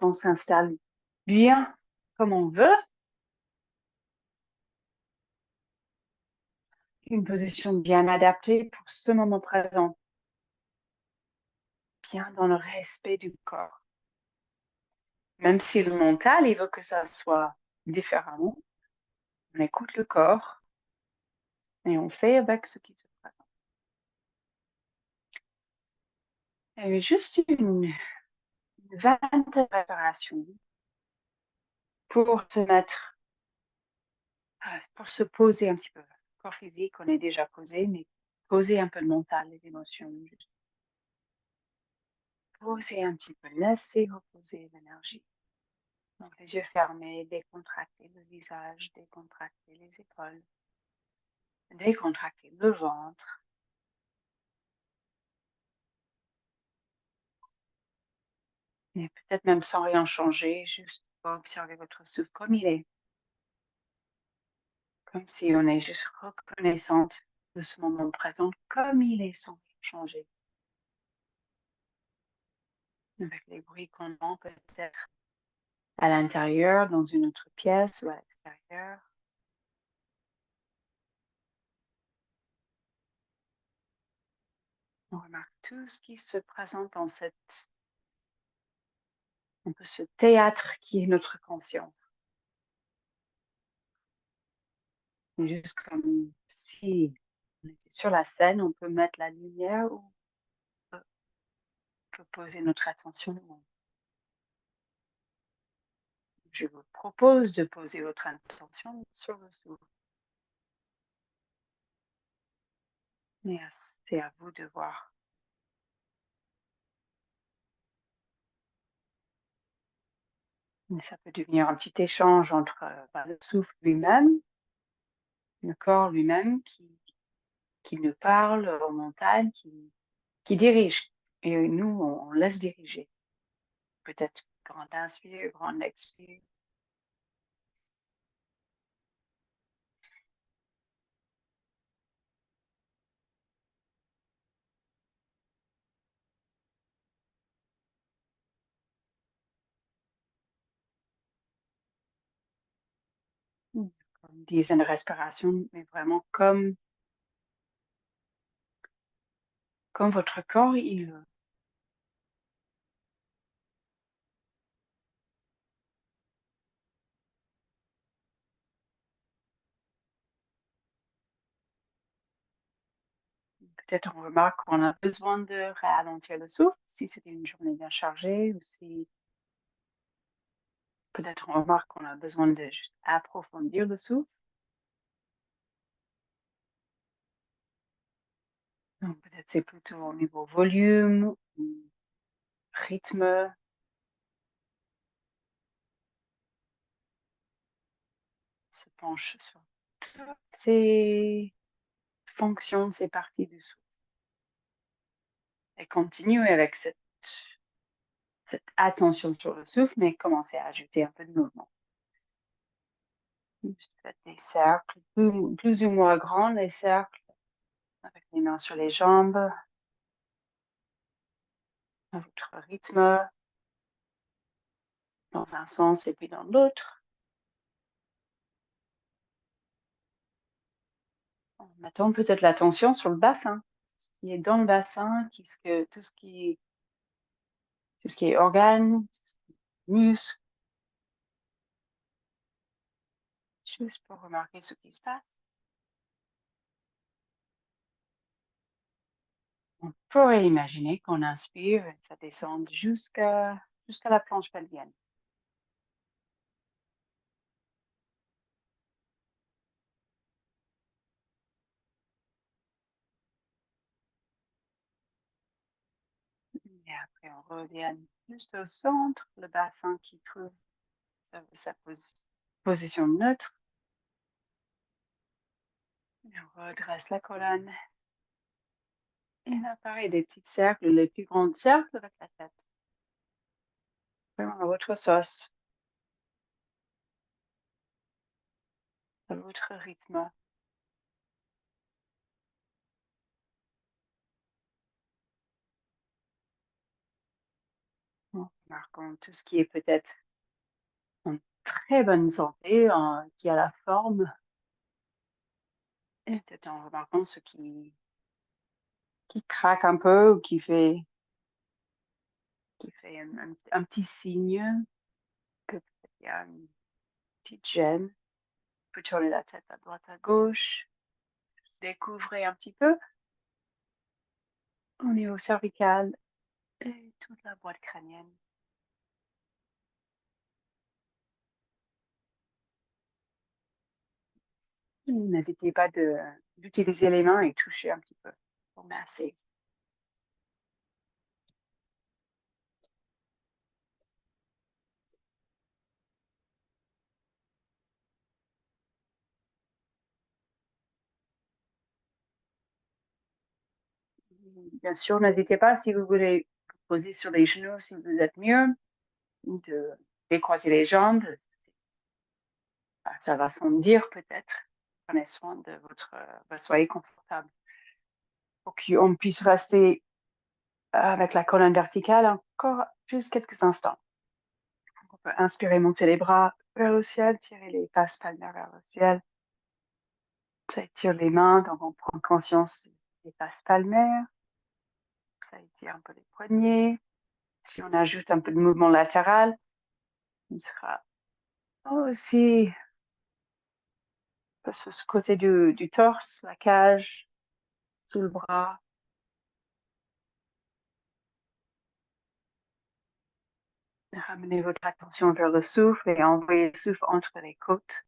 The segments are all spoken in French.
qu'on s'installe bien comme on veut. Une position bien adaptée pour ce moment présent, bien dans le respect du corps. Même si le mental, il veut que ça soit différemment, on écoute le corps et on fait avec ce qui se présente. Et juste une vingtaine de réparations pour se mettre, pour se poser un petit peu. Le corps physique, on est déjà posé, mais poser un peu le mental, les émotions, juste poser un petit peu, laisser reposer l'énergie. Donc les yeux fermés, décontracter le visage, décontracter les épaules, décontracter le ventre. Et peut-être même sans rien changer, juste observer votre souffle comme il est. Comme si on est juste reconnaissante de ce moment présent comme il est sans changer. Avec les bruits qu'on entend peut-être à l'intérieur, dans une autre pièce ou à l'extérieur. On remarque tout ce qui se présente dans un peu ce théâtre qui est notre conscience. Et juste comme si on était sur la scène, on peut mettre la lumière ou on peut poser notre attention. Je vous propose de poser votre attention sur le souffle. Et c'est à vous de voir. Mais ça peut devenir un petit échange entre le souffle lui-même, le corps lui-même qui nous parle au mental, qui dirige. Et nous, on laisse diriger. Peut-être grand inspire, grand expire. Comme une dizaine de respirations, mais vraiment comme votre corps, il veut. Peut-être on remarque qu'on a besoin de ralentir le souffle si c'était une journée bien chargée ou si peut-être on remarque qu'on a besoin de juste approfondir le souffle. Donc peut-être c'est plutôt au niveau volume, ou rythme. Se penche sur toutes ces fonctions, ces parties du souffle. Et continuer avec cette attention sur le souffle, mais commencer à ajouter un peu de mouvement. Juste faites des cercles, plus ou moins grands, les cercles, avec les mains sur les jambes, à votre rythme, dans un sens et puis dans l'autre. En mettant peut-être l'attention sur le bassin, ce qui est dans le bassin, tout ce qui est organes, tout ce qui est muscles, juste pour remarquer ce qui se passe. On pourrait imaginer qu'on inspire et ça descend jusqu'à la planche pelvienne. Et après, on revient juste au centre, le bassin qui trouve sa position neutre. Et on redresse la colonne. Et là, pareil, des petits cercles, les plus grands cercles avec la tête. Vraiment à votre sauce, à votre rythme. On Marquons tout ce qui est peut-être en très bonne santé, qui a la forme, et peut-être en remarquant ce qui craque un peu ou qui fait un petit signe que peut-être il y a une petite gêne. On peut tourner la tête à droite, à gauche, découvrir un petit peu au niveau cervical et toute la boîte crânienne. N'hésitez pas d'utiliser les mains et toucher un petit peu pour masser. Bien sûr, n'hésitez pas si vous voulez vous poser sur les genoux si vous êtes mieux, ou de décroiser les jambes. Ça va sans dire peut-être. Prenez soin de soyez confortable pour qu'on puisse rester avec la colonne verticale encore juste quelques instants. On peut inspirer, monter les bras vers le ciel, tirer les passes palmaires vers le ciel. Ça étire les mains, donc on prend conscience des passes palmaires. Ça étire un peu les poignets. Si on ajoute un peu de mouvement latéral, on sera aussi sur ce côté du torse, la cage, sous le bras. Ramenez votre attention vers le souffle et envoyez le souffle entre les côtes.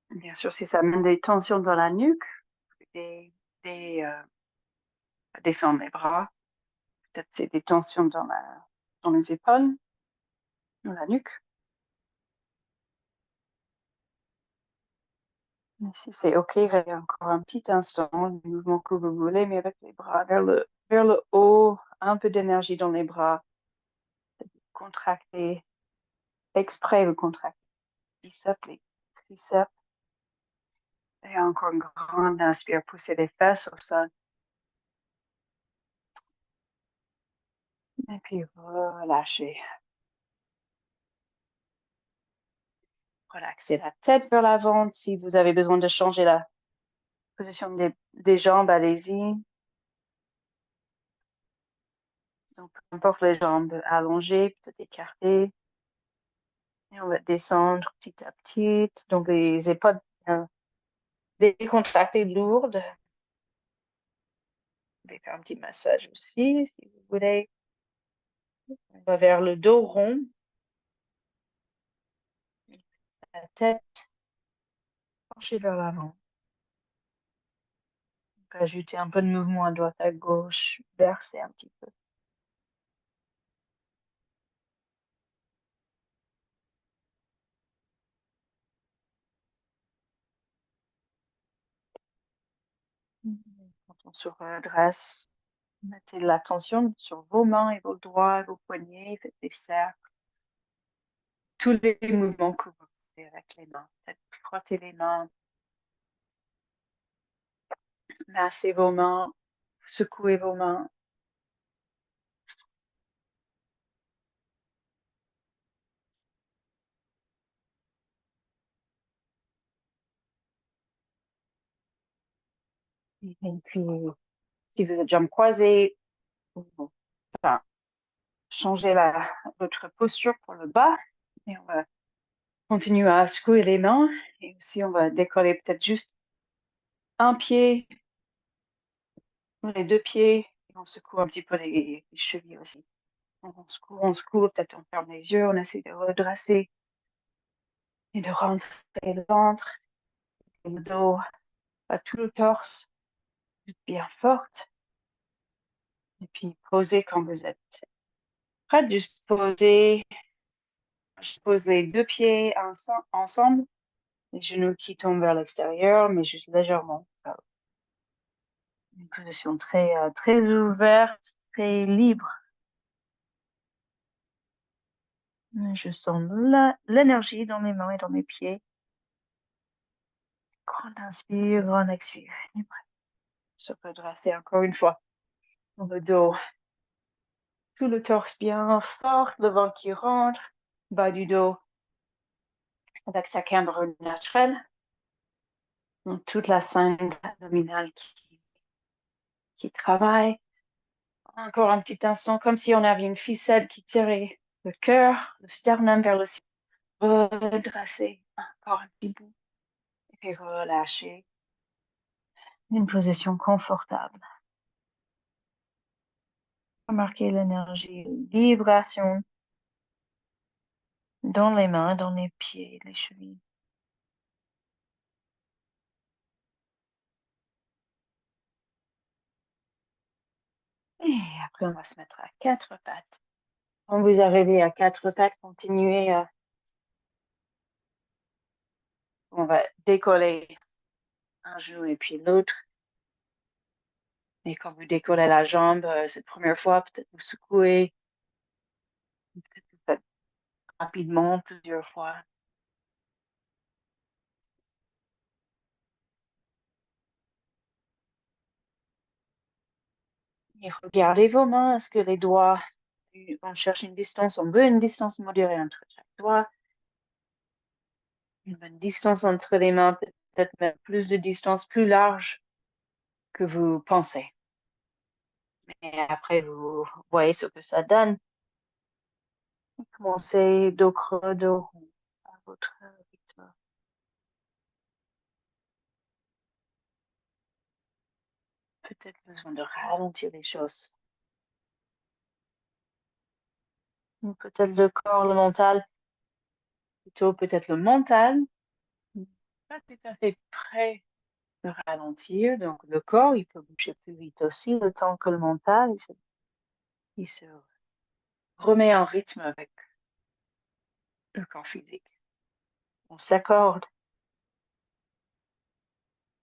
Bien sûr, si ça amène des tensions dans la nuque, descendre les bras. Peut-être c'est des tensions dans les épaules, dans la nuque. Mais si c'est OK, restez encore un petit instant, le mouvement que vous voulez, mais avec les bras vers le haut, un peu d'énergie dans les bras. Contractez, exprès vous contractez les biceps, les triceps. Et encore une grande inspire, poussez les fesses au sol. Et puis relâchez. Relaxez la tête vers l'avant. Si vous avez besoin de changer la position des jambes, allez-y. Donc, peu importe les jambes allongées, peut-être écartées. Et on va descendre petit à petit. Donc, les épaules décontractées, lourdes. Vous pouvez faire un petit massage aussi, si vous voulez. On va vers le dos rond. La tête penchée vers l'avant. On peut ajouter un peu de mouvement à droite, à gauche, verser un petit peu. Quand on se redresse, mettez l'attention sur vos mains et vos doigts, vos poignets, faites des cercles. Tous les mouvements que vous faites avec les mains. Peut-être frotter les mains, masser vos mains, secouer vos mains. Et puis, si vous êtes jambes croisées, enfin, changez votre posture pour le bas. Et on va continuer à secouer les mains. Et aussi, on va décoller peut-être juste un pied, ou les deux pieds. Et on secoue un petit peu les chevilles aussi. On secoue, peut-être on ferme les yeux, on essaie de redresser et de rentrer le ventre, le dos, à tout le torse, bien forte. Et puis posez quand vous êtes prête. Juste poser. Je pose les deux pieds ensemble, les genoux qui tombent vers l'extérieur, mais juste légèrement. Une position très ouverte, très libre. Je sens l'énergie dans mes mains et dans mes pieds. Grande inspire, grande expire. Se redresser encore une fois. Dans le dos. Tout le torse bien fort, le ventre qui rentre, bas du dos avec sa cambre naturelle. Donc, toute la scène abdominale qui travaille. Encore un petit instant, comme si on avait une ficelle qui tirait le cœur, le sternum vers le ciel. Redresser encore un petit bout et puis relâcher. Une position confortable. Remarquez l'énergie, vibration dans les mains, dans les pieds, les chevilles. Et après, on va se mettre à quatre pattes. Quand vous arrivez à quatre pattes, continuez à... On va décoller un genou et puis l'autre. Et quand vous décollez la jambe, cette première fois, peut-être vous secouez, peut-être vous faites rapidement plusieurs fois. Et regardez vos mains. Est-ce que les doigts, on cherche une distance, on veut une distance modérée entre chaque doigt, une bonne distance entre les mains, peut-être même plus de distance, plus large que vous pensez. Et après, vous voyez ce que ça donne. Commencez dos creux, dos rond à votre rythme. Peut-être besoin de ralentir les choses. Ou peut-être le corps, le mental, plutôt peut-être le mental, pas tout à fait prêt de ralentir. Donc le corps, il peut bouger plus vite aussi, le temps que le mental, il se remet en rythme avec le corps physique. On s'accorde,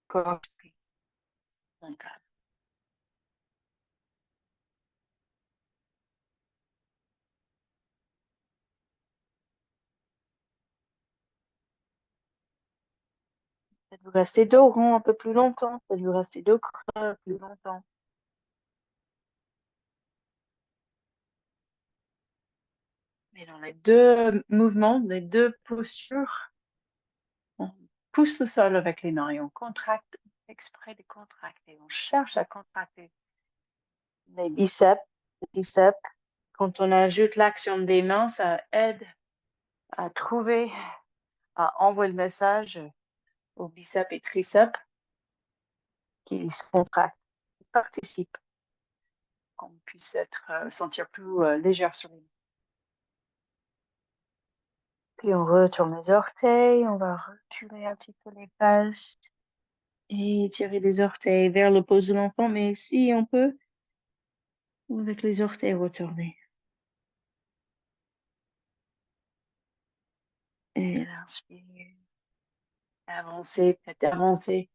corps, esprit, mental. Peut-être vous restez dos rond un peu plus longtemps, peut-être vous restez dos creux plus longtemps. Mais dans les deux mouvements, les deux postures, on pousse le sol avec les mains et on contracte exprès de contracter. On cherche à contracter les biceps, les biceps. Quand on ajoute l'action des mains, ça aide à trouver, à envoyer le message aux biceps et triceps qui se contractent, qui participent, qu'on puisse être, sentir plus légère sur les mains. Puis on retourne les orteils, on va reculer un petit peu les passes et tirer les orteils vers le pouce de l'enfant, mais si on peut, avec les orteils retournés. Et inspire, avancer, peut-être avancer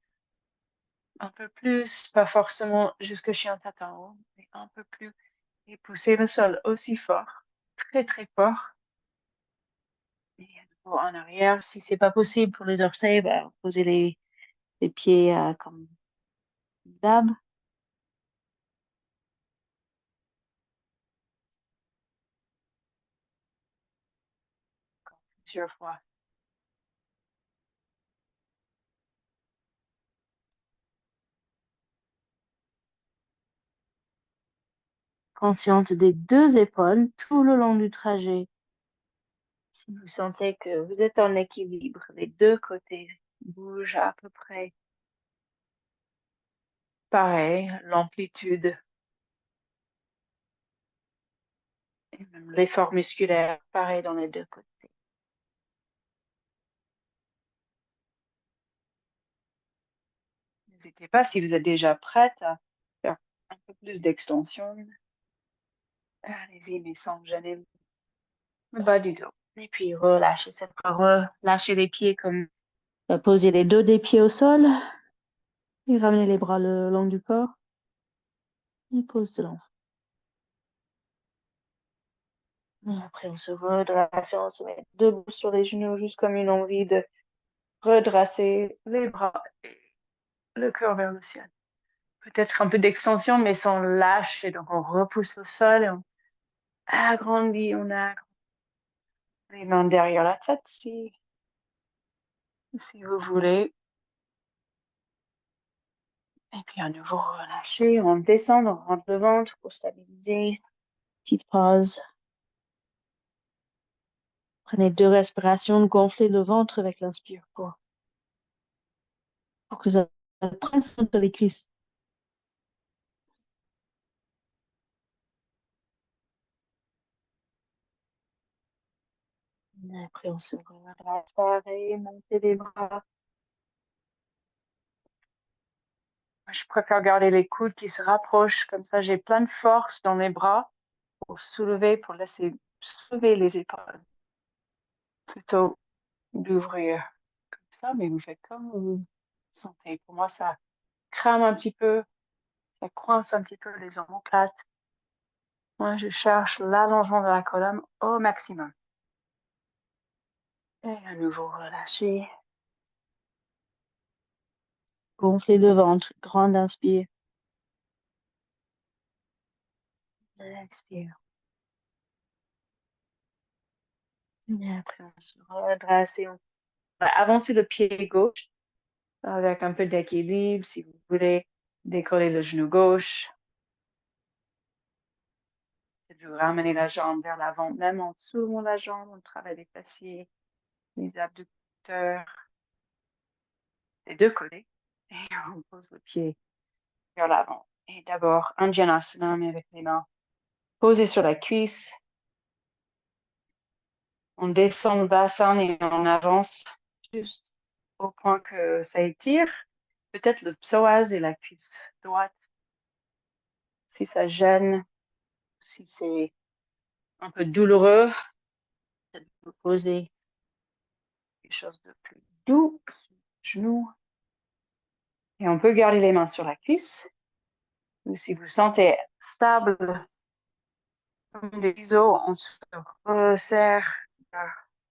un peu plus, pas forcément jusque chien tête en haut, mais un peu plus, et pousser le sol aussi fort, très très fort. Et à nouveau en arrière, si c'est pas possible pour les orteils, bah, poser les pieds comme d'hab. Plusieurs fois. Consciente des deux épaules tout le long du trajet. Si vous sentez que vous êtes en équilibre, les deux côtés bougent à peu près pareil, l'amplitude et même l'effort musculaire pareil dans les deux côtés. N'hésitez pas, si vous êtes déjà prête à faire un peu plus d'extension, allez-y, mais sans gêner le bas du dos. Et puis relâchez cette fois, relâchez les pieds comme posez les dos des pieds au sol et ramenez les bras le long du corps et pose de l'enfant. Et après, on se redresse, on se met debout sur les genoux, juste comme une envie de redresser les bras et le cœur vers le ciel. Peut-être un peu d'extension, mais sans lâcher. Donc, on repousse le sol et on agrandi, on a les mains derrière la tête si vous voulez. Et puis à nouveau relâcher, on descend, on rentre le ventre pour stabiliser. Petite pause. Prenez 2 respirations, gonflez le ventre avec l'inspire pour que ça presse entre les cuisses. Et après, on se relâche, pareil, montez les bras. Je préfère garder les coudes qui se rapprochent, comme ça j'ai plein de force dans les bras pour soulever, pour laisser soulever les épaules. Plutôt d'ouvrir comme ça, mais vous faites comme vous sentez. Pour moi, ça crame un petit peu, ça coince un petit peu les omoplates. Moi, je cherche l'allongement de la colonne au maximum. Et à nouveau, relâchez. Gonflez le ventre, grande inspire. Expire. Et après, on se redresse et on va avancer le pied gauche avec un peu d'équilibre. Si vous voulez décoller le genou gauche, vous ramenez la jambe vers l'avant, même en dessous de la jambe. On travaille les fessiers, les abducteurs, les deux côtés. Et on pose le pied vers l'avant. Et d'abord, Anjanasana, mais avec les mains posées sur la cuisse. On descend le bassin et on avance juste au point que ça étire. Peut-être le psoas et la cuisse droite. Si ça gêne, si c'est un peu douloureux, peut-être vous poser quelque chose de plus doux, genou. Et on peut garder les mains sur la cuisse. Ou si vous sentez stable, comme des ciseaux, on se resserre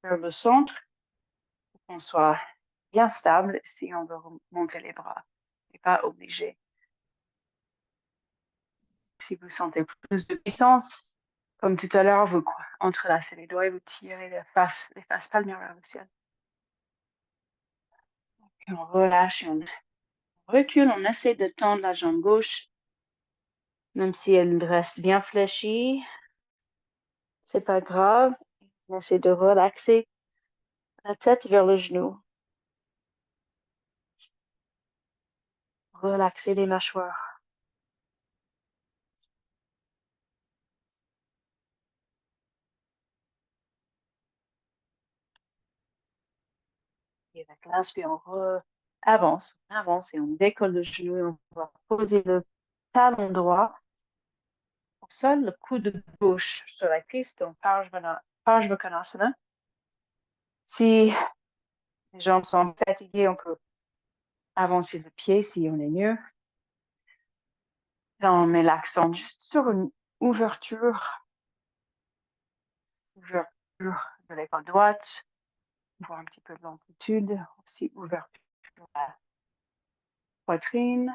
vers le centre pour qu'on soit bien stable si on veut remonter les bras. Et pas obligé. Si vous sentez plus de puissance, comme tout à l'heure, vous entrelacez les doigts et vous tirez les faces palmaires vers le ciel. Et on relâche et on recule, on essaie de tendre la jambe gauche, même si elle reste bien fléchie. C'est pas grave. On essaie de relaxer la tête vers le genou. Relaxer les mâchoires. Et avec l'inspire, on avance et on décolle le genou et on va poser le talon droit au sol, le coude gauche sur la cuisse, donc Parsvakonasana. Si les jambes sont fatiguées, on peut avancer le pied si on est mieux. Là, on met l'accent juste sur une ouverture de l'épaule droite, voir un petit peu de l'amplitude, aussi ouverture de la poitrine,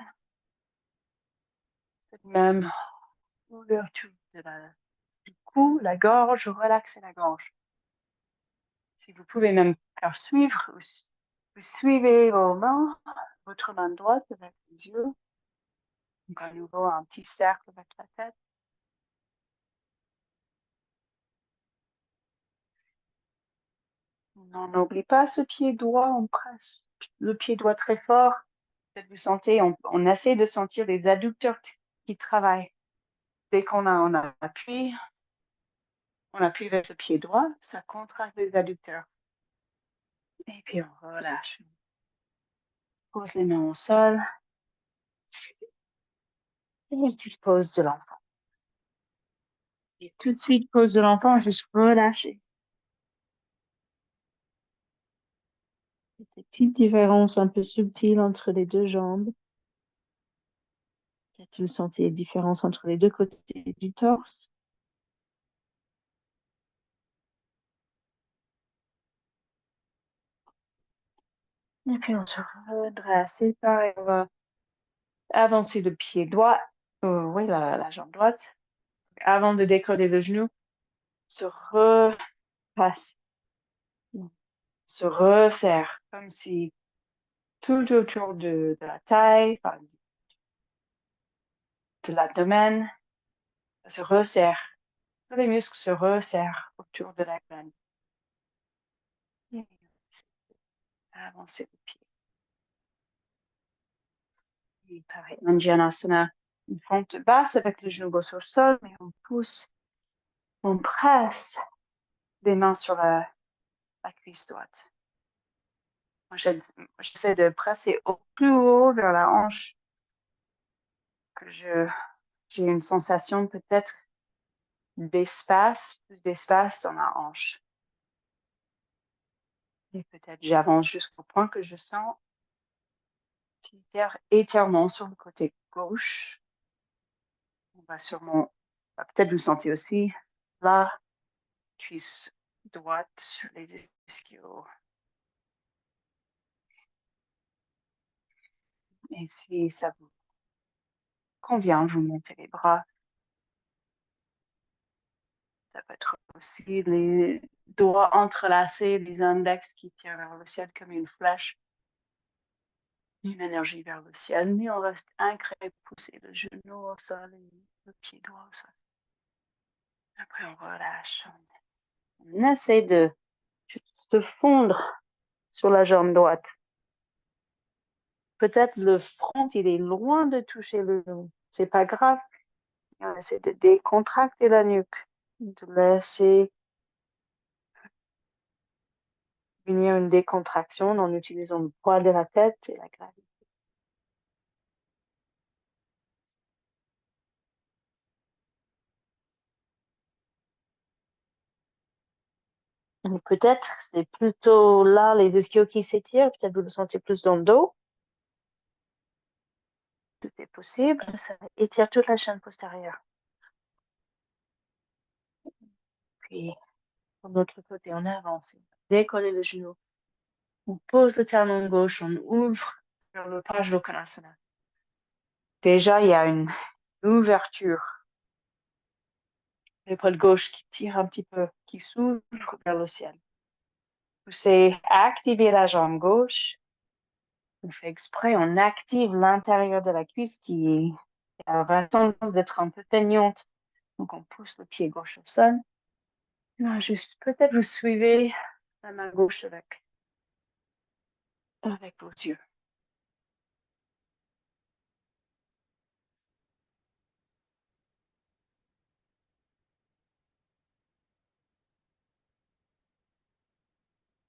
même ouverture du cou, la gorge, relaxer la gorge. Si vous pouvez même faire suivre, vous suivez vos mains, votre main droite avec les yeux. Donc à nouveau, un petit cercle avec la tête. On n'oublie pas ce pied droit, on presse le pied droit très fort. Peut-être vous sentez, on essaie de sentir les adducteurs qui travaillent. Dès qu'on a on appuie avec le pied droit, ça contracte les adducteurs. Et puis on relâche. On pose les mains au sol. Et une petite pause de l'enfant. Et tout de suite, pause de l'enfant, juste relâcher. Des petites différences un peu subtiles entre les deux jambes. Peut-être vous sentez des différences entre les deux côtés du torse. Et puis on se redresse. Et pareil, on va avancer le pied droit. Oui, la jambe droite. Avant de décoller le genou, se repasse, se resserre, comme si tout autour de la taille, enfin, de l'abdomen, se resserre. Tous les muscles se resserrent autour de la glande. Et avancer le pied. Et pareil, Anjanasana, une fente basse avec le genou gauche au sol, mais on pousse, on presse les mains sur la cuisse droite. Moi, j'essaie de presser au plus haut vers la hanche, que j'ai une sensation peut-être d'espace, plus d'espace dans la hanche. Et peut-être j'avance jusqu'au point que je sens petit étirement sur le côté gauche. On va sûrement, peut-être vous sentez aussi la cuisse droite sur les ischios. Et si ça vous convient, vous montez les bras. Ça peut être aussi les doigts entrelacés, les index qui tirent vers le ciel comme une flèche. Une énergie vers le ciel, mais on reste ancré, pousser le genou au sol et le pied droit au sol. Après, on relâche. On essaie de se fondre sur la jambe droite. Peut-être le front, il est loin de toucher le genou. C'est pas grave. On essaie de décontracter la nuque, de laisser venir une décontraction en utilisant le poids de la tête et la gravité. Peut-être c'est plutôt là les ischios qui s'étirent, peut-être vous le sentez plus dans le dos. Tout est possible, ça étire toute la chaîne postérieure. Puis, de l'autre côté, on avance. Décoller le genou. On pose le talon gauche, on ouvre vers le Pajlokonasana. Déjà, il y a une ouverture. L'épaule gauche qui tire un petit peu, qui s'ouvre vers le ciel. Poussez, activez la jambe gauche. On fait exprès, on active l'intérieur de la cuisse qui a tendance d'être un peu peignante. Donc, on pousse le pied gauche au sol. Là, juste, peut-être vous suivez la main gauche avec vos yeux.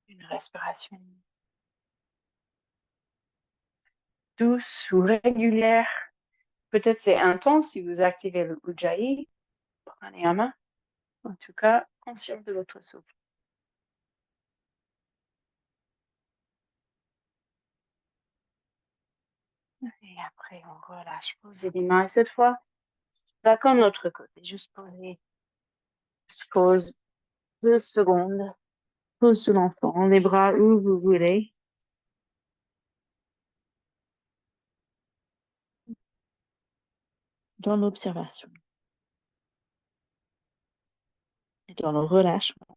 Une respiration douce ou régulière. Peut-être c'est intense si vous activez le Ujjayi, pranayama. En tout cas, conscient de votre souffle. Et après, on relâche. Posez les mains. Et cette fois, là comme l'autre côté. Juste poser. Pose 2 secondes. Pose sur l'enfant. Les bras où vous voulez. Dans l'observation. Et dans le relâchement.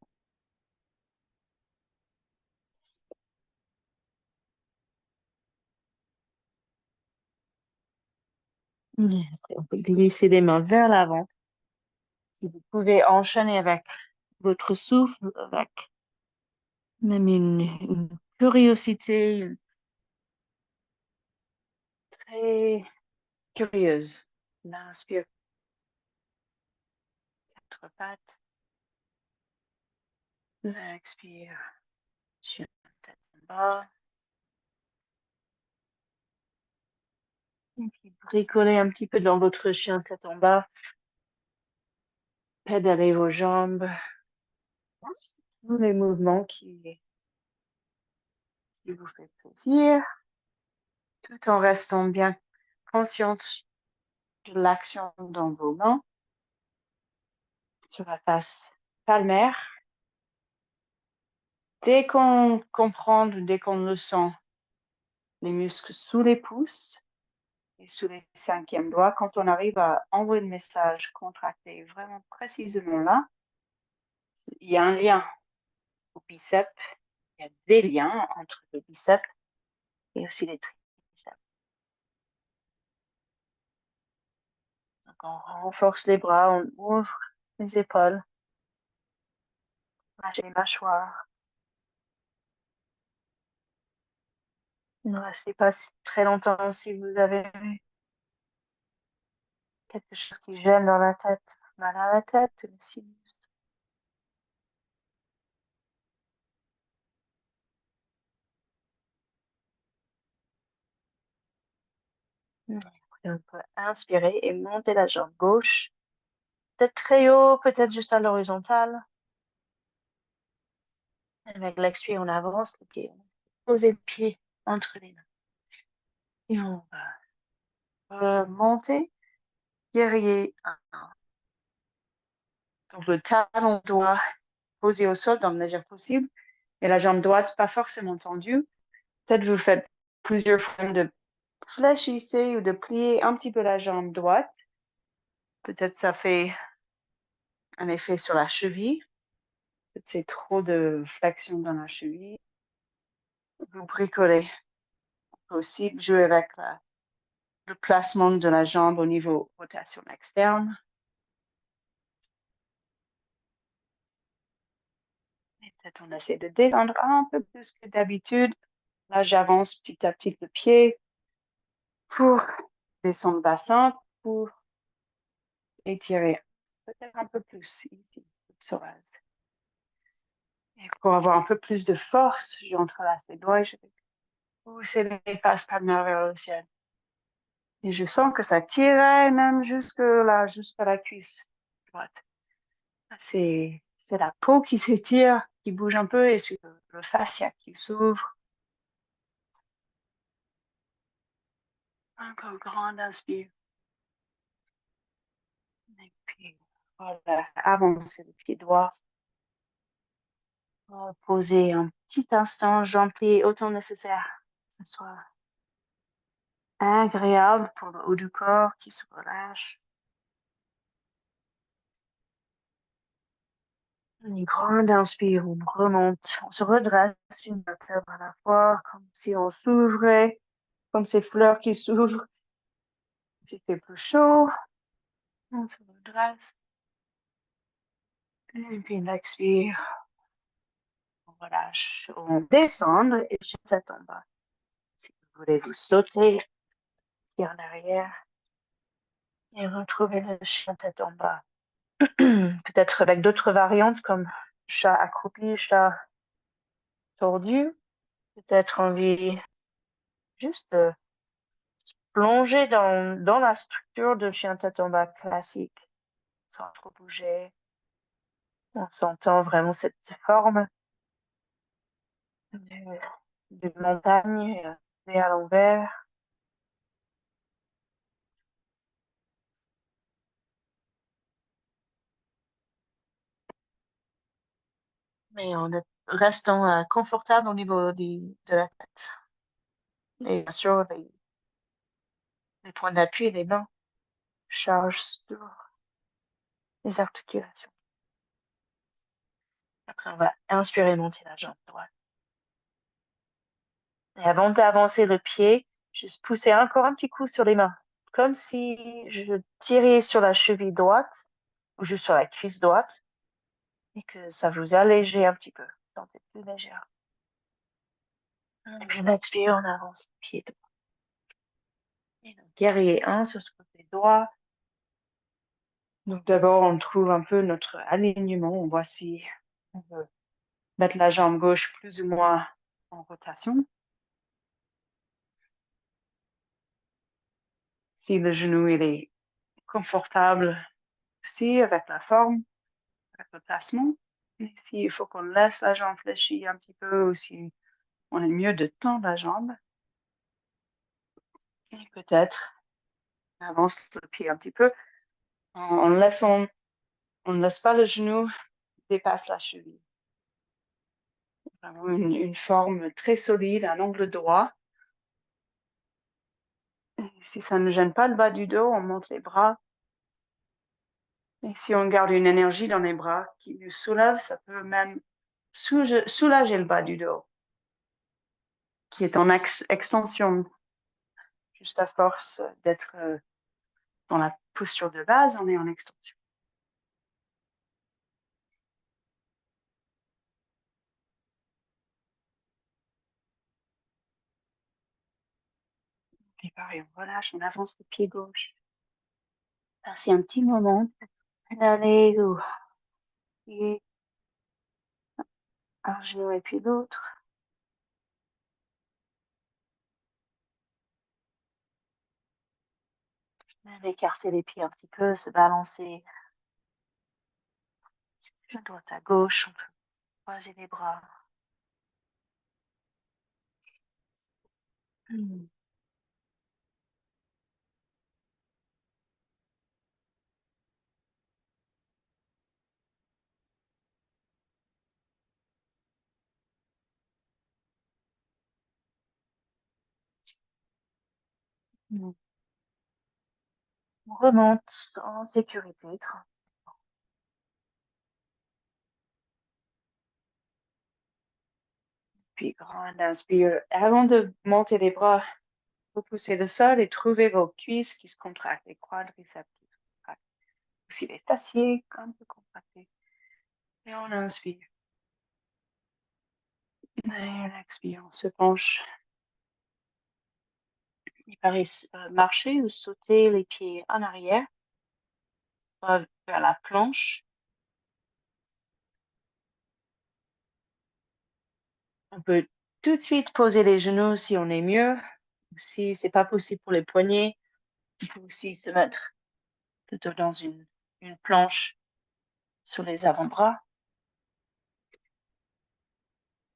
Et après, on peut glisser les mains vers l'avant. Si vous pouvez enchaîner avec votre souffle, avec même une curiosité très curieuse. L'inspire, 4 pattes. L'expire, chien tête en bas. Et puis bricolez un petit peu dans votre chien tête en bas. Pédalez vos jambes. Tous les mouvements qui vous fait plaisir. Tout en restant bien consciente de l'action dans vos mains. Sur la face palmaire. Dès qu'on comprend, dès qu'on le sent, les muscles sous les pouces et sous les 5e doigts, quand on arrive à envoyer le message contracté vraiment précisément là, Il y a un lien au biceps. Il y a des liens entre les biceps et aussi les triceps. Donc, on renforce les bras, on ouvre les épaules, lâchez les mâchoires. Ne restez pas très longtemps si vous avez quelque chose qui gêne dans la tête, mal à la tête, le sinus. Et on peut inspirer et monter la jambe gauche. Peut-être très haut, peut-être juste à l'horizontale. Avec l'expire, on avance les pieds. Posez le pied entre les mains. Et on va monter, guerrier 1. Donc le talon doit poser au sol dans la mesure possible. Et la jambe droite, pas forcément tendue. Peut-être vous faites plusieurs fois de fléchissez ou de plier un petit peu la jambe droite. Peut-être ça fait un effet sur la cheville. Peut-être c'est trop de flexion dans la cheville. Vous bricolez. On peut aussi jouer avec le placement de la jambe au niveau rotation externe. Et peut-être on essaie de descendre un peu plus que d'habitude. Là, j'avance petit à petit le pied pour descendre le bassin, pour étirer peut-être un peu plus ici, psoas. Et pour avoir un peu plus de force, j'entrelace les doigts et je vais pousser les faces palmaires vers le ciel. Et je sens que ça tire même jusque là, jusqu'à la cuisse droite. C'est la peau qui s'étire, qui bouge un peu et c'est le fascia qui s'ouvre. Encore grande inspire. Et puis, voilà, avancer le pied droit. Poser un petit instant, j'en plie autant nécessaire. Que ce soit agréable pour le haut du corps qui se relâche. Une grande inspire, on remonte, on se redresse une vertèbre à la fois, comme si on s'ouvrait, comme ces fleurs qui s'ouvrent. S'il fait plus chaud, on se redresse. Et puis on expire, on relâche, on descend et sur tête en bas. Si vous voulez vous sauter, pied en arrière et retrouver le chien tête en bas. Peut-être avec d'autres variantes comme chat accroupi, chat tordu. Peut-être envie juste de plonger dans la structure de chien tête en bas classique, sans trop bouger. On s'entend vraiment cette forme de montagne et à l'envers. Mais en restant confortable au niveau de la tête. Et bien sûr, les points d'appui et les mains chargent sur les articulations. Après, on va inspirer, monter la jambe droite. Et avant d'avancer le pied, juste pousser encore un petit coup sur les mains. Comme si je tirais sur la cheville droite ou juste sur la cuisse droite et que ça vous allégeait un petit peu. Sentez plus légère. Et puis on expire, on avance le pied droit. Et donc, guerrier 1 sur ce côté droit. Donc d'abord, on trouve un peu notre alignement. On voit si on veut mettre la jambe gauche plus ou moins en rotation. Si le genou il est confortable aussi avec la forme, avec le placement. Et s'il faut qu'on laisse la jambe fléchir un petit peu ou si on est mieux de tendre la jambe. Et peut-être on avance le pied un petit peu en laissant, on ne laisse pas le genou dépasser la cheville. Vraiment une forme très solide, un angle droit. Et si ça ne gêne pas le bas du dos, on monte les bras. Et si on garde une énergie dans les bras qui nous soulève, ça peut même soulager le bas du dos, qui est en extension. Juste à force d'être dans la posture de base, on est en extension. Et pareil, on relâche, on avance le pied gauche. Passer un petit moment, pédaler ou plier un genou et puis l'autre. Même écarter les pieds un petit peu, se balancer de droite à gauche, on peut croiser les bras. Hmm. Hmm. On remonte en sécurité. Puis grande inspire. Avant de monter les bras, repoussez le sol et trouvez vos cuisses qui se contractent, les quadriceps qui se contractent. Aussi les fessiers un peu contractés. Et on inspire. Et on expire, on se penche. Il paraît marcher ou sauter les pieds en arrière vers la planche. On peut tout de suite poser les genoux si on est mieux. Si c'est pas possible pour les poignets, on peut aussi se mettre plutôt dans une planche sur les avant-bras.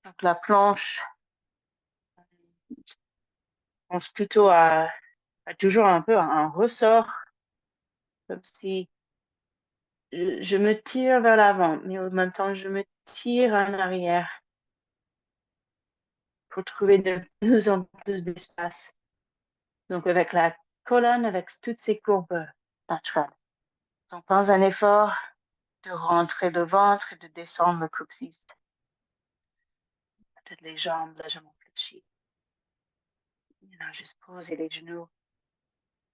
Donc la planche, on pense plutôt à toujours un peu un ressort, comme si je me tire vers l'avant, mais en même temps, je me tire en arrière pour trouver de plus en plus d'espace. Donc, avec la colonne, avec toutes ces courbes naturelles. Donc, pas un effort de rentrer le ventre et de descendre le coccyx. Peut-être les jambes légèrement fléchies. Et là, juste poser les genoux.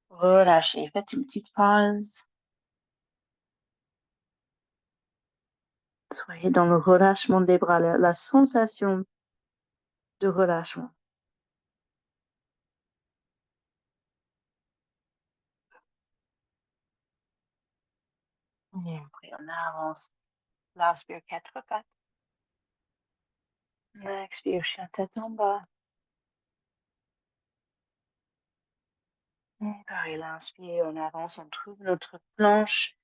Relâchez. Faites une petite pause. Soyez dans le relâchement des bras, la sensation de relâchement. Et après, on avance. L'inspire, quatre pattes. L'expire, chien tête en bas. Et pareil, l'inspire, on avance, on trouve notre planche.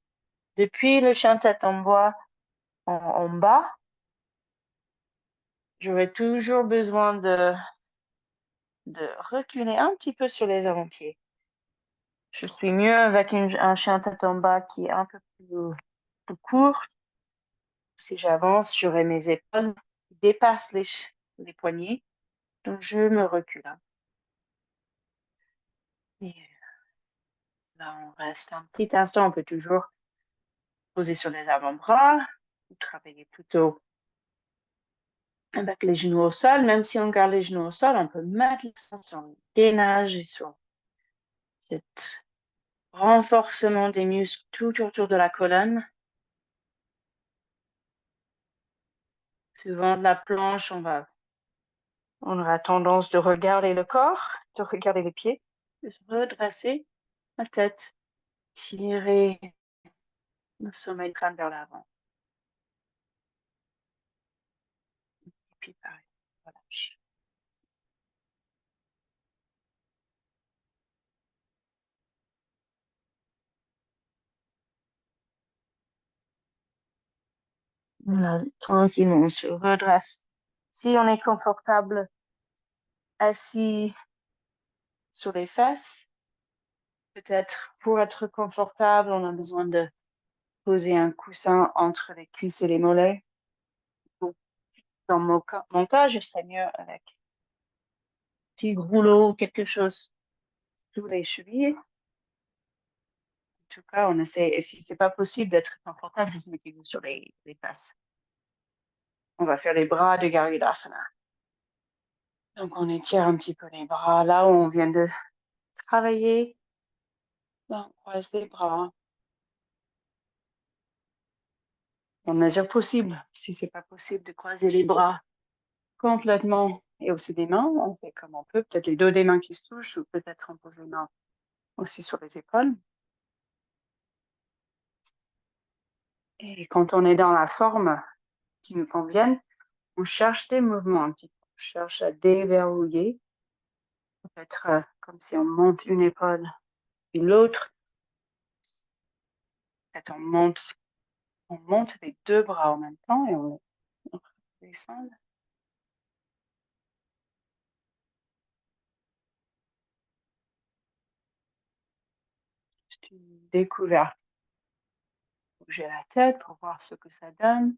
Depuis le chien tête en bas, en bas, j'aurai toujours besoin de reculer un petit peu sur les avant-pieds. Je suis mieux avec un chien tête en bas qui est un peu plus court. Si j'avance, j'aurai mes épaules qui dépassent les poignets. Donc, je me recule. Et là, on reste un petit instant. On peut toujours poser sur les avant-bras ou travailler plutôt avec les genoux au sol. Même si on garde les genoux au sol, on peut mettre l'accent sur le gainage et sur cet renforcement des muscles tout autour de la colonne. Souvent de la planche, on aura tendance de regarder le corps, de regarder les pieds, de se redresser la tête, tirer le sommet du crâne vers l'avant. Et puis pareil, relâche. Là, tranquillement, on se redresse. Si on est confortable assis sur les fesses, peut-être pour être confortable, on a besoin de poser un coussin entre les cuisses et les mollets. Dans mon cas, je serais mieux avec un petit rouleau ou quelque chose sous les chevilles. tout cas, on essaie, et si c'est pas possible d'être confortable, juste mettez-vous sur les fesses. On va faire les bras de Garudasana. Donc, on étire un petit peu les bras. Là où on vient de travailler, on croise les bras. En mesure possible. Si c'est pas possible de croiser les bras complètement et aussi des mains, on fait comme on peut. Peut-être les dos des mains qui se touchent ou peut-être on pose les mains aussi sur les épaules. Et quand on est dans la forme qui nous convienne, on cherche des mouvements un petit peu. On cherche à déverrouiller. Peut-être comme si on monte une épaule et l'autre. Peut-être on monte les deux bras en même temps et on descend. C'est une découverte. Bouger la tête pour voir ce que ça donne.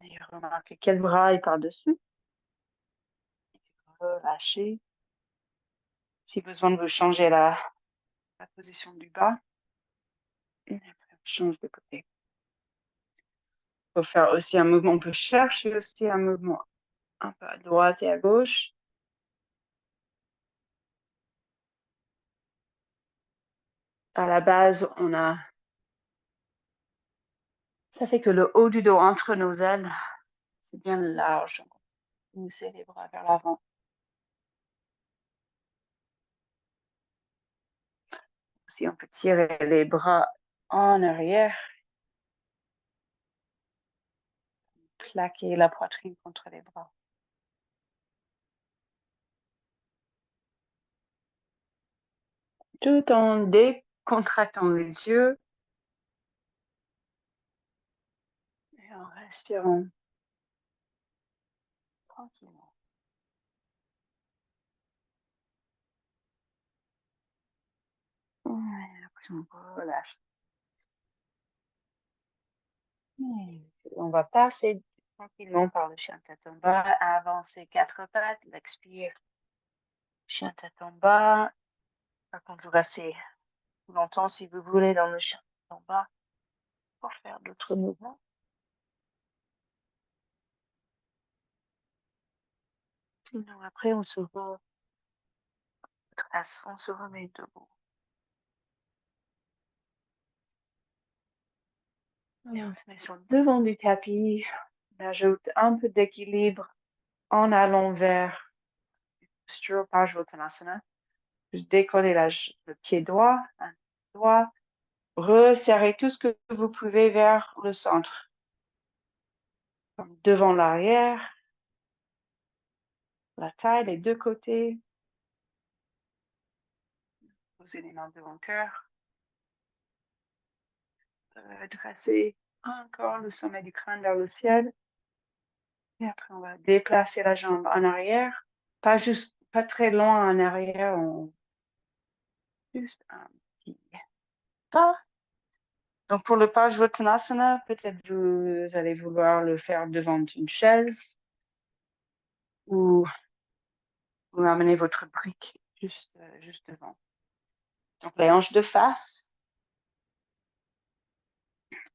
Et remarquez quel bras est par-dessus. Relâchez. Si besoin de vous changer la position du bas. Et après, on change de côté. Il faut faire aussi un mouvement. On peut chercher aussi un mouvement un peu à droite et à gauche. À la base, ça fait que le haut du dos entre nos ailes, c'est bien large. On pousse les bras vers l'avant. Si on peut tirer les bras en arrière, plaquer la poitrine contre les bras. Tout en décontractant les yeux et en respirant tranquillement. Après, on relâche. On va passer tranquillement par le chien tête en bas, avancer 4 pattes, l'expire. Chien tête en bas. Par contre, vous restez longtemps si vous voulez dans le chien tête en bas pour faire d'autres mouvements. Sinon, après, on se remet debout. Et on se met sur le devant du tapis. On ajoute un peu d'équilibre en allant vers posture Parsvottanasana. Décoller le pied droit, un doigt. Resserrez tout ce que vous pouvez vers le centre. Comme devant l'arrière, la taille, les deux côtés. Posez les mains devant le cœur. Dressez encore le sommet du crâne vers le ciel. Et après, on va déplacer la jambe en arrière. Pas très loin en arrière, juste un petit pas. Donc, pour le Parsvottanasana, peut-être vous allez vouloir le faire devant une chaise ou vous amenez votre brique juste devant. Donc, les hanches de face.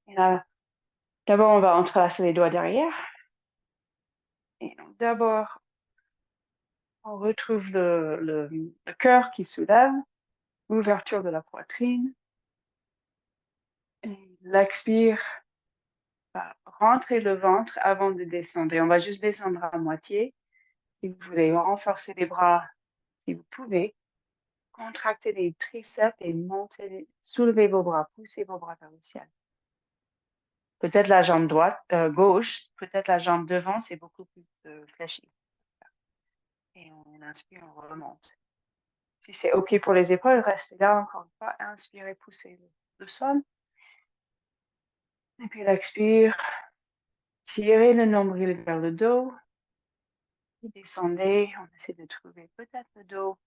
Et là, d'abord, on va entrelacer les doigts derrière. Et donc, d'abord, on retrouve le cœur qui soulève, l'ouverture de la poitrine. Et l'expire va rentrer le ventre avant de descendre. Et on va juste descendre à moitié. Si vous voulez renforcer les bras, si vous pouvez, contractez les triceps et soulevez vos bras, poussez vos bras vers le ciel. Peut-être la jambe gauche, peut-être la jambe devant, c'est beaucoup plus fléchi. Et on inspire, on remonte. Si c'est OK pour les épaules, restez là encore une fois. Inspirez, poussez le sol. Et puis l'expire, tirez le nombril vers le dos. Et descendez, on essaie de trouver peut-être le dos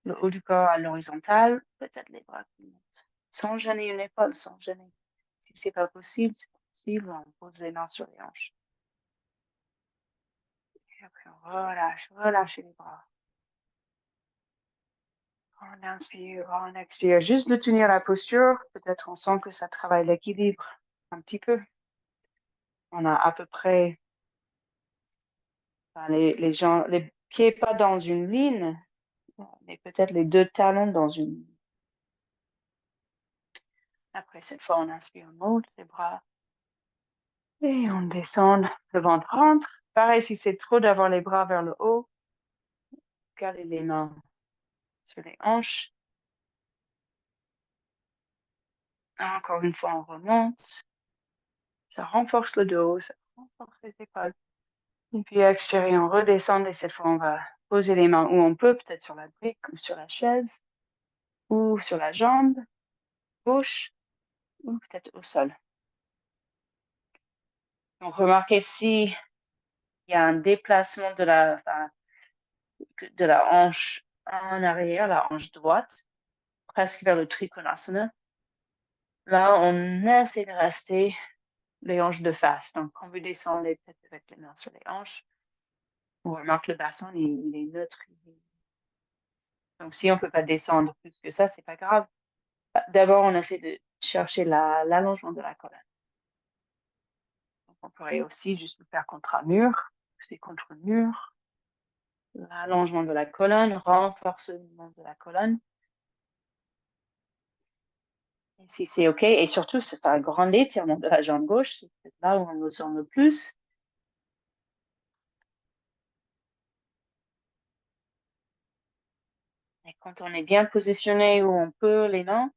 Le haut du corps à l'horizontale, peut-être les bras qui montent. Sans gêner une épaule, sans gêner. Si c'est pas possible, on pose les mains sur les hanches. Et après, on relâche, relâche les bras. On inspire, on expire. Juste de tenir la posture, peut-être on sent que ça travaille l'équilibre un petit peu. On a à peu près les pieds pas dans une ligne, mais peut-être les deux talons dans une ligne. Après, cette fois, on inspire, on monte les bras et on descend, le ventre rentre. Pareil, si c'est trop d'avoir les bras vers le haut, gardez les mains sur les hanches. Encore une fois, on remonte. Ça renforce le dos, ça renforce les épaules. Et puis, expirer, on redescend et cette fois, on va poser les mains où on peut, peut-être sur la brique ou sur la chaise ou sur la jambe gauche ou peut-être au sol. Donc, remarquez si il y a un déplacement de la hanche en arrière, la hanche droite, presque vers le Trikonasana. Là, on essaie de rester les hanches de face. Donc, quand vous descendez peut-être avec les mains sur les hanches, on remarque le bassin, il est neutre. Donc, si on ne peut pas descendre plus que ça, c'est pas grave. D'abord, on essaie de chercher l'allongement de la colonne. Donc, on pourrait aussi juste le faire contre un mur. C'est contre le mur. L'allongement de la colonne, renforcement de la colonne. Et si c'est OK, et surtout, c'est pas un grand étirement de la jambe gauche, c'est peut-être là où on le sent le plus. Et quand on est bien positionné où on peut les mains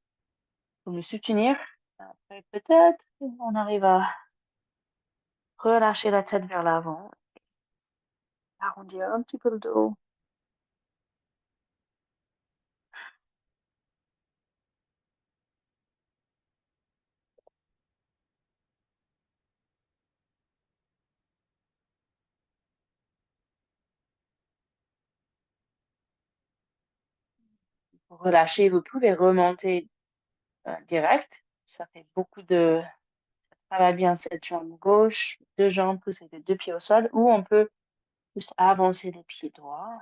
pour nous soutenir, après peut-être on arrive à relâcher la tête vers l'avant, arrondir un petit peu le dos. Pour relâcher, vous pouvez remonter direct. Ça fait ça travaille bien cette jambe gauche, deux jambes poussées les deux pieds au sol, ou on peut juste avancer les pieds droits.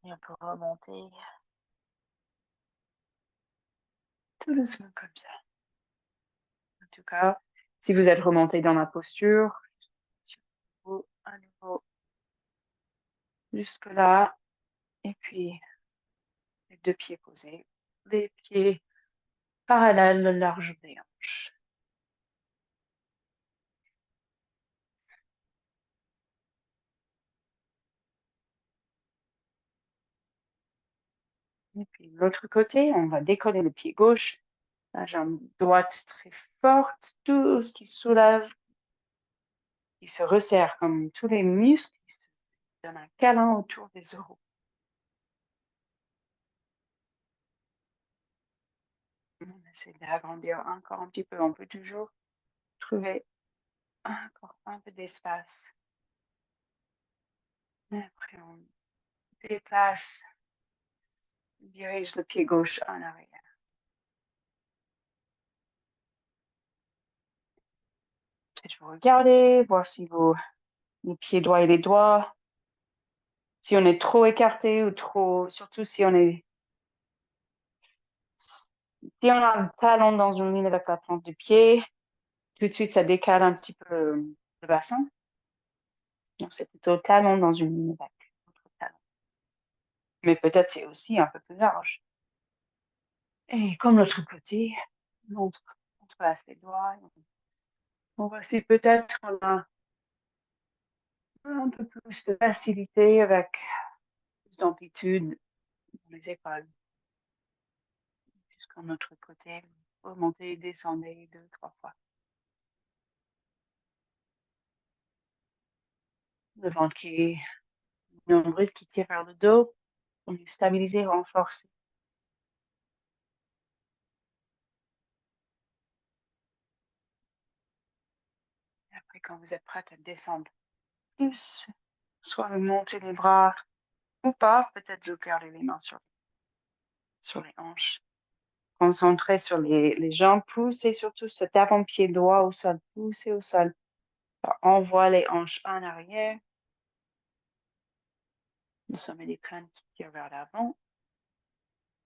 Et on peut remonter tout doucement comme ça. En tout cas, si vous êtes remonté dans la posture, à nouveau jusque-là, et puis les deux pieds posés, les pieds parallèles, le large des hanches. Et puis l'autre côté, on va décoller le pied gauche, la jambe droite très forte, tout ce qui soulève, qui se resserre comme tous les muscles, qui se donnent un câlin autour des oraux. On essaie d'agrandir encore un petit peu, on peut toujours trouver encore un peu d'espace. Et après, on déplace, on dirige le pied gauche en arrière. Peut-être vous regardez, voir si les pieds droits et les doigts, si on est trop écarté ou trop, surtout si si on a un talon dans une ligne avec la plante du pied, tout de suite ça décale un petit peu le bassin. Donc c'est plutôt talon dans une ligne avec notre talon. Mais peut-être c'est aussi un peu plus large. Et comme l'autre côté, on passe les doigts. On voit si peut-être on a un peu plus de facilité avec plus d'amplitude dans les épaules. Jusqu'à notre côté, remonter, descendre deux, trois fois. Le ventre nombril qui tire vers le dos pour nous stabiliser, renforcer. Et après, quand vous êtes prête à descendre plus, soit vous montez les bras Ou pas, peut-être le cœur et les mains sur les hanches. Concentrez sur les jambes, poussez surtout cet avant-pied droit au sol, poussez au sol. Ça envoie les hanches en arrière. Le sommet des crânes qui tire vers l'avant.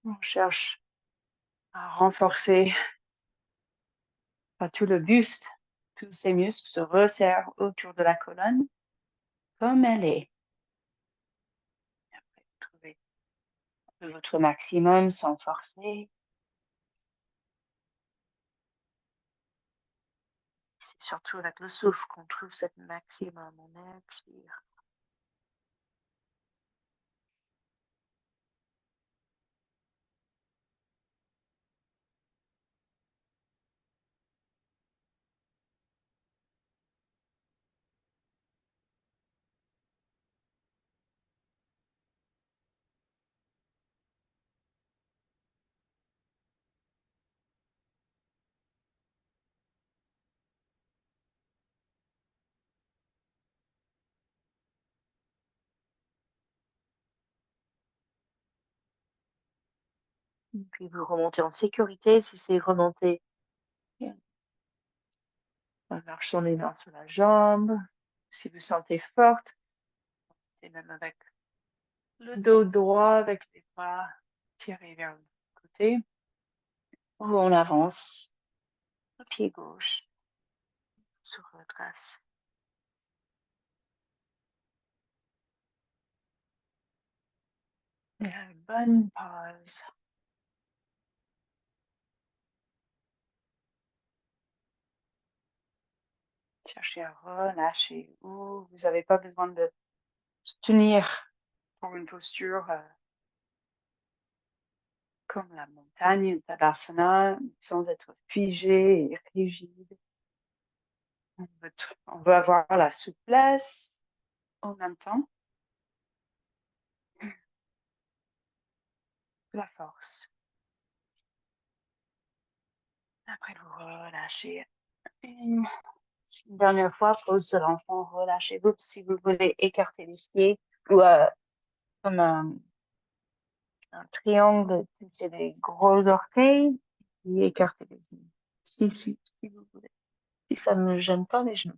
On cherche à renforcer tout le buste. Tous ces muscles se resserrent autour de la colonne comme elle est. Après, trouvez votre maximum sans forcer. C'est surtout avec le souffle qu'on trouve cet maximum. On expire. Puis vous remontez en sécurité si c'est remonté. On marche son les mains sur la jambe. Si vous sentez forte, c'est même avec le dos droit, avec les bras tirés vers le côté. On avance. Le pied gauche se redresse. Et une bonne pause. Cherchez à relâcher. Ou vous n'avez pas besoin de se tenir pour une posture comme la montagne, Tadasana, sans être figé et rigide. On veut avoir la souplesse en même temps, la force. Après, vous relâchez. Une dernière fois, pose de l'enfant, relâchez-vous si vous voulez écarter les pieds ou comme un triangle, c'est des gros orteils et écartez les genoux. Si vous voulez. Si ça ne me gêne pas les genoux.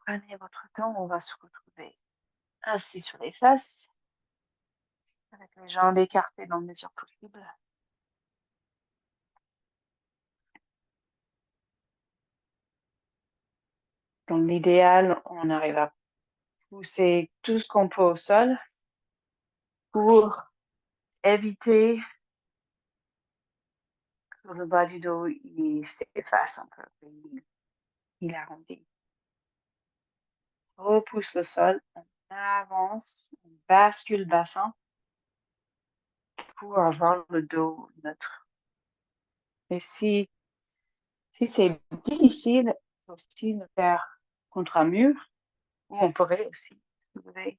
Prenez votre temps, on va se retrouver assis sur les fesses, avec les jambes écartées dans le mesure possible. Dans l'idéal, on arrive à pousser tout ce qu'on peut au sol pour éviter que le bas du dos il s'efface un peu, il arrondit. Repousse le sol, on avance, on bascule le bassin pour avoir le dos neutre. Et si c'est difficile, on peut aussi le faire contre un mur, ou on pourrait aussi se lever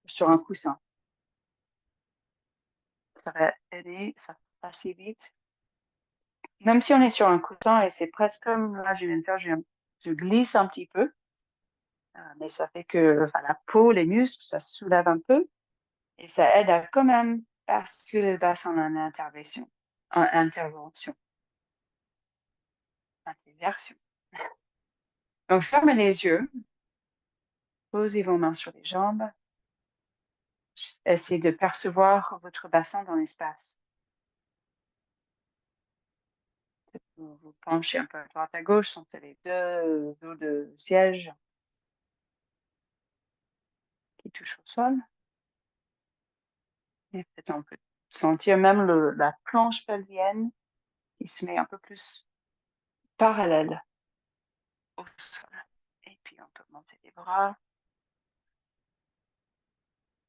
sur un coussin. Ça va aider, ça passe vite. Même si on est sur un coussin et c'est presque comme là, je viens de faire, je glisse un petit peu, mais ça fait que la peau, les muscles, ça se soulève un peu et ça aide à quand même basculer le bassin en intervention. Interversion. Donc, fermez les yeux, posez vos mains sur les jambes, essayez de percevoir votre bassin dans l'espace. Vous penchez un peu à droite à gauche, sentez les deux dos de siège qui touchent au sol. Et peut-être on peut sentir même la planche pelvienne qui se met un peu plus parallèle au sol. Et puis on peut monter les bras.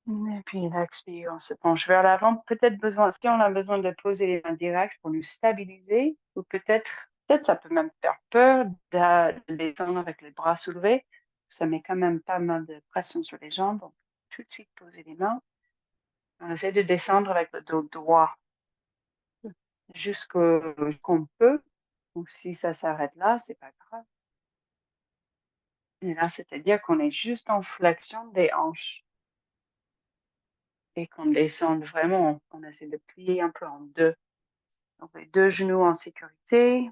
Et puis là, expire, on se penche vers l'avant. Peut-être besoin, si on a besoin de poser les mains directes pour nous stabiliser, ou peut-être ça peut même faire peur de descendre avec les bras soulevés. Ça met quand même pas mal de pression sur les jambes. Donc, tout de suite poser les mains. On essaie de descendre avec le dos droit jusqu'on peut. Donc, si ça s'arrête là, c'est pas grave. Et là, c'est-à-dire qu'on est juste en flexion des hanches et qu'on descende vraiment. On essaie de plier un peu en deux. Donc, les deux genoux en sécurité,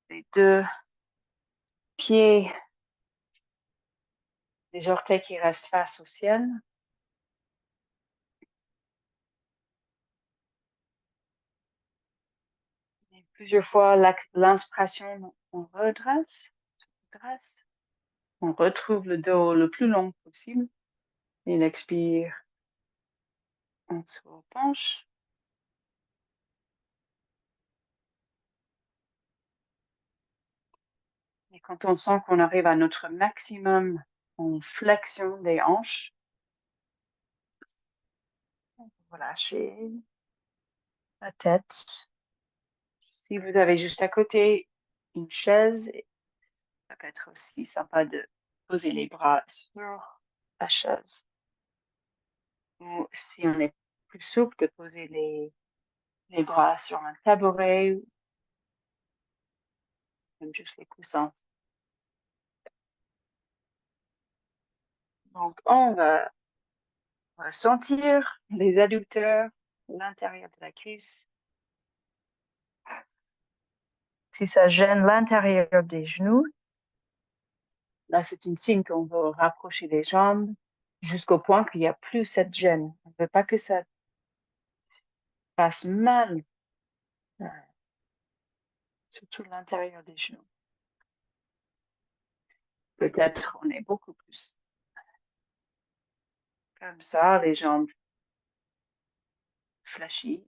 les deux pieds, les orteils qui restent face au ciel. Et plusieurs fois, l'inspiration, on redresse, on retrouve le dos le plus long possible. Et l'expire, on se penche. Et quand on sent qu'on arrive à notre maximum en flexion des hanches, on peut relâcher la tête. Si vous avez juste à côté une chaise, ça peut être aussi sympa de poser les bras sur la chaise. Ou si on est plus souple, de poser les bras sur un tabouret ou même juste les coussins. Donc, on va sentir les adducteurs, l'intérieur de la cuisse. Si ça gêne l'intérieur des genoux, là, c'est une signe qu'on veut rapprocher les jambes jusqu'au point qu'il n'y a plus cette gêne. On ne veut pas que ça fasse mal, surtout l'intérieur des genoux. Peut-être on est beaucoup plus comme ça, les jambes flashy.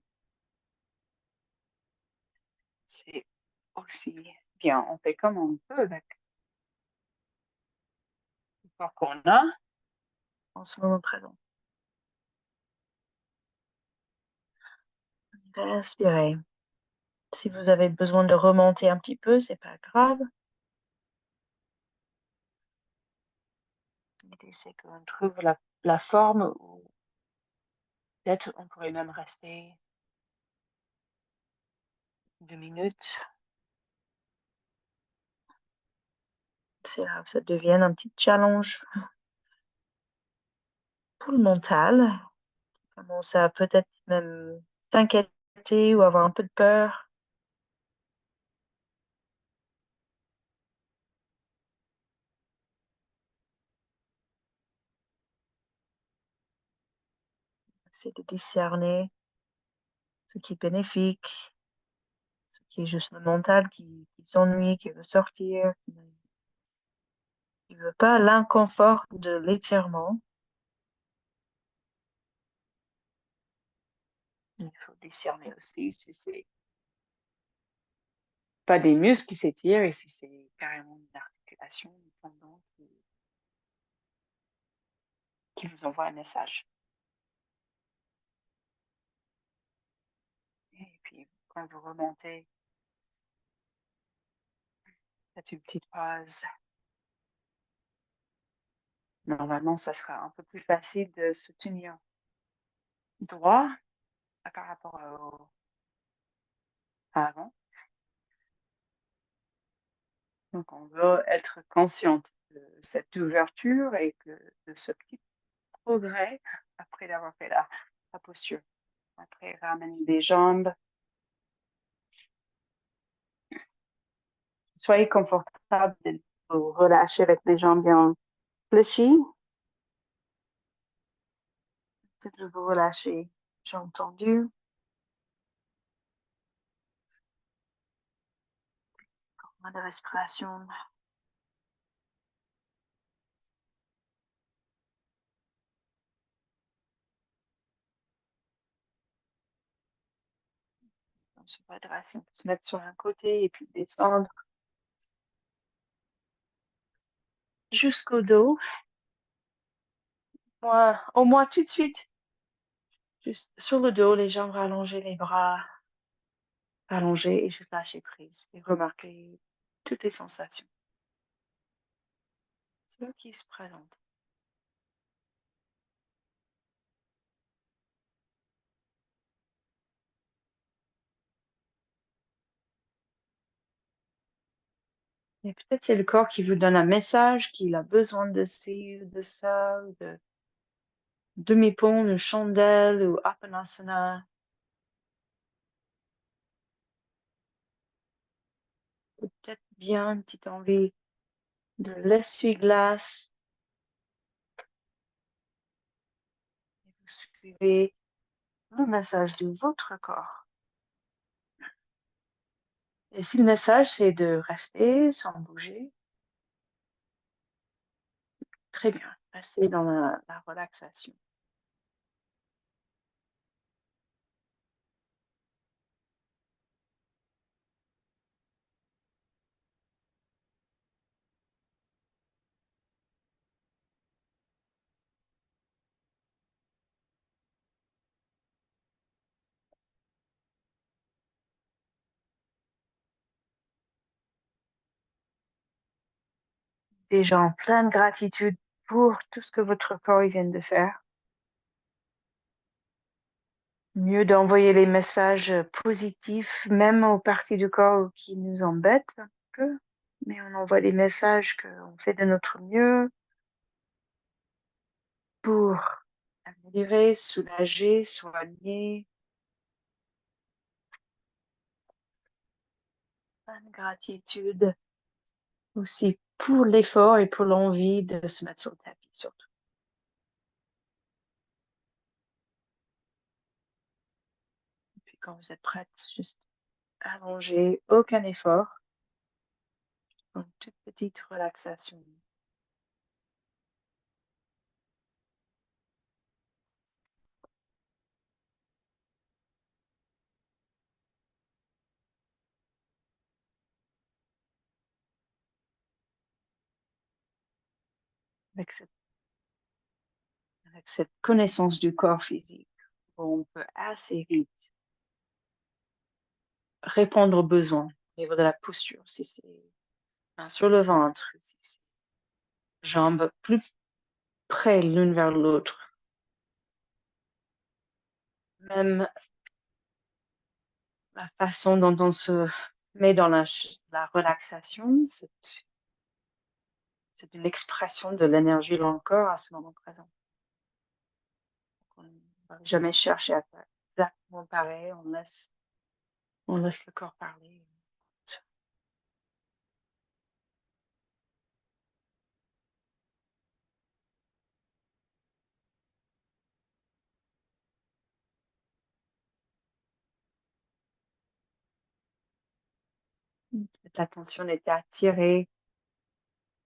C'est aussi bien. On fait comme on peut avec le corps qu'on a en ce moment présent. Respirez. Si vous avez besoin de remonter un petit peu, c'est pas grave. L'idée, c'est qu'on trouve la forme où peut-être on pourrait même rester 2 minutes. C'est là où ça devient un petit challenge pour le mental. Commence à peut-être même s'inquiéter ou avoir un peu de peur. C'est de discerner ce qui est bénéfique, ce qui est juste le mental qui s'ennuie, qui veut sortir, qui ne veut pas l'inconfort de l'étirement. Il faut discerner aussi si c'est pas des muscles qui s'étirent et si c'est carrément une articulation, une tendon qui vous envoie un message. Et puis, quand vous remontez, faites une petite pause. Normalement, ça sera un peu plus facile de se tenir droit par rapport à avant. Donc, on veut être consciente de cette ouverture et de ce petit progrès après d'avoir fait la posture. Après, ramener les jambes. Soyez confortable de vous relâcher avec les jambes bien fléchies. Peut-être de vous relâcher, jambes tendues. Moins de respiration. On se redresse, on peut se mettre sur un côté et puis descendre jusqu'au dos. Moi, au moins tout de suite, juste sur le dos, les jambes rallongées, les bras allongés et juste lâcher prise et remarquer toutes les sensations, ce qui se présentent. Et peut-être c'est le corps qui vous donne un message qu'il a besoin de ci ou de ça, ou de demi-pont, une chandelle ou apanasana. Peut-être bien une petite envie de l'essuie-glace. Et vous suivez le message de votre corps. Et si le message c'est de rester sans bouger, très bien, restez dans la relaxation. Déjà en pleine gratitude pour tout ce que votre corps il vient de faire. Mieux d'envoyer les messages positifs, même aux parties du corps qui nous embêtent un peu, mais on envoie des messages qu'on fait de notre mieux pour améliorer, soulager, soigner. Pleine gratitude aussi pour l'effort et pour l'envie de se mettre sur le tapis, surtout. Puis quand vous êtes prête, juste allonger, aucun effort, une toute petite relaxation. Avec cette connaissance du corps physique, on peut assez vite répondre aux besoins au niveau de la posture, si c'est main sur le ventre, si c'est jambes plus près l'une vers l'autre. Même la façon dont on se met dans la relaxation, c'est une expression de l'énergie dans le corps à ce moment présent. On ne va jamais chercher à faire exactement pareil, on laisse le corps parler. L'attention était attirée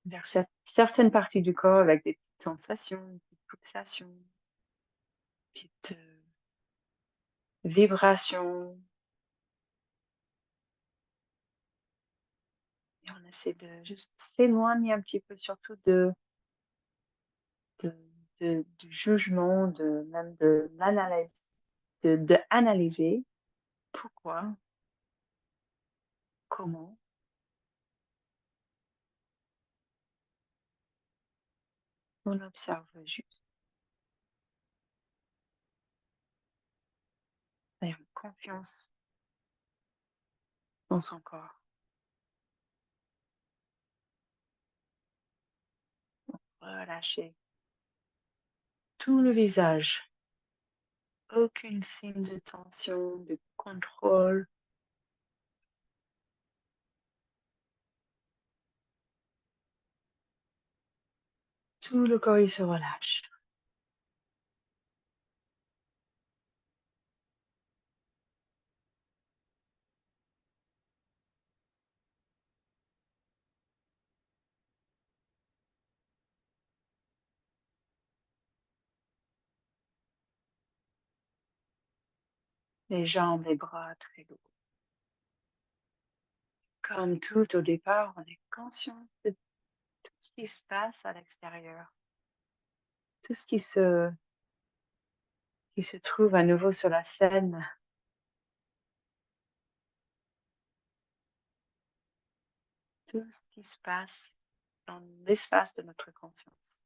vers certaines parties du corps avec des petites sensations, des petites pulsations, des petites vibrations. Et on essaie de juste s'éloigner un petit peu, surtout de, du jugement, même de l'analyse, de analyser pourquoi, comment. On observe juste, ayant confiance dans son corps. Relâcher tout le visage. Aucune signe de tension, de contrôle. Tout le corps, il se relâche. Les jambes, les bras très lourds. Comme tout au départ, on est conscient de tout ce qui se passe à l'extérieur. tout ce qui se trouve à nouveau sur la scène, tout ce qui se passe dans l'espace de notre conscience.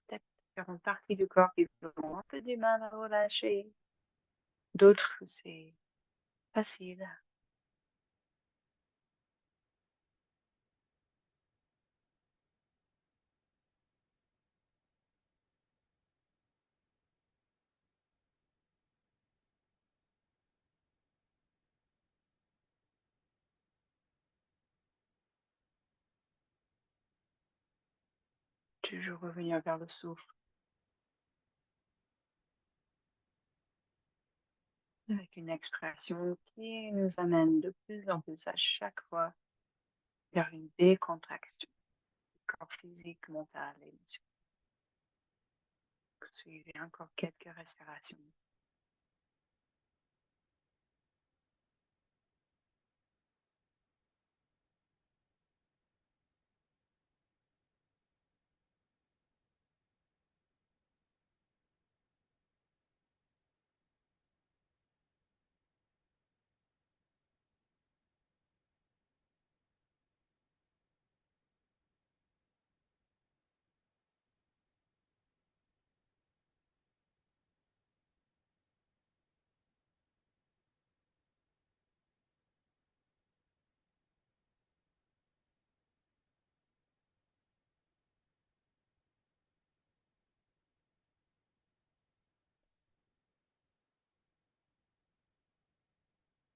Peut-être différentes parties du corps qui ont un peu du mal à relâcher, d'autres c'est facile. Toujours revenir vers le souffle avec une expression qui nous amène de plus en plus à chaque fois vers une décontraction du corps physique, mental et émotionnel. Suivez encore quelques respirations.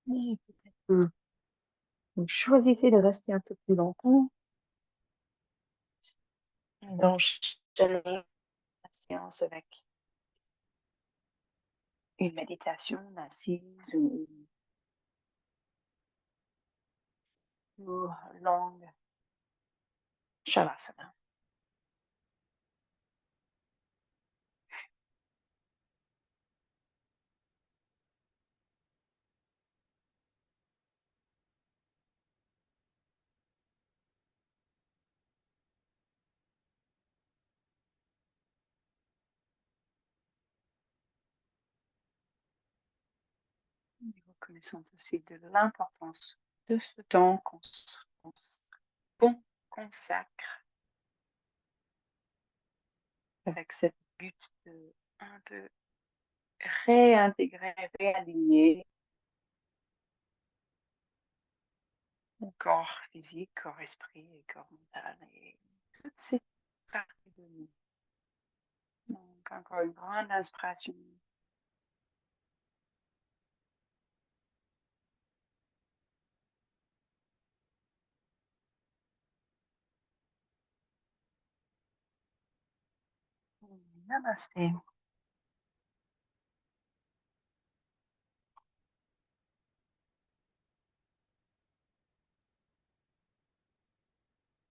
Et peut-être que vous choisissez de rester un peu plus longtemps, d'enchaîner la séance avec une méditation assise ou longue shavasana. Et reconnaissant aussi de l'importance de ce temps qu'on consacre avec cette but de un peu réintégrer, réaligner mon corps physique, corps esprit et corps mental et toutes ces parties de nous. Donc encore une grande inspiration. Namaste.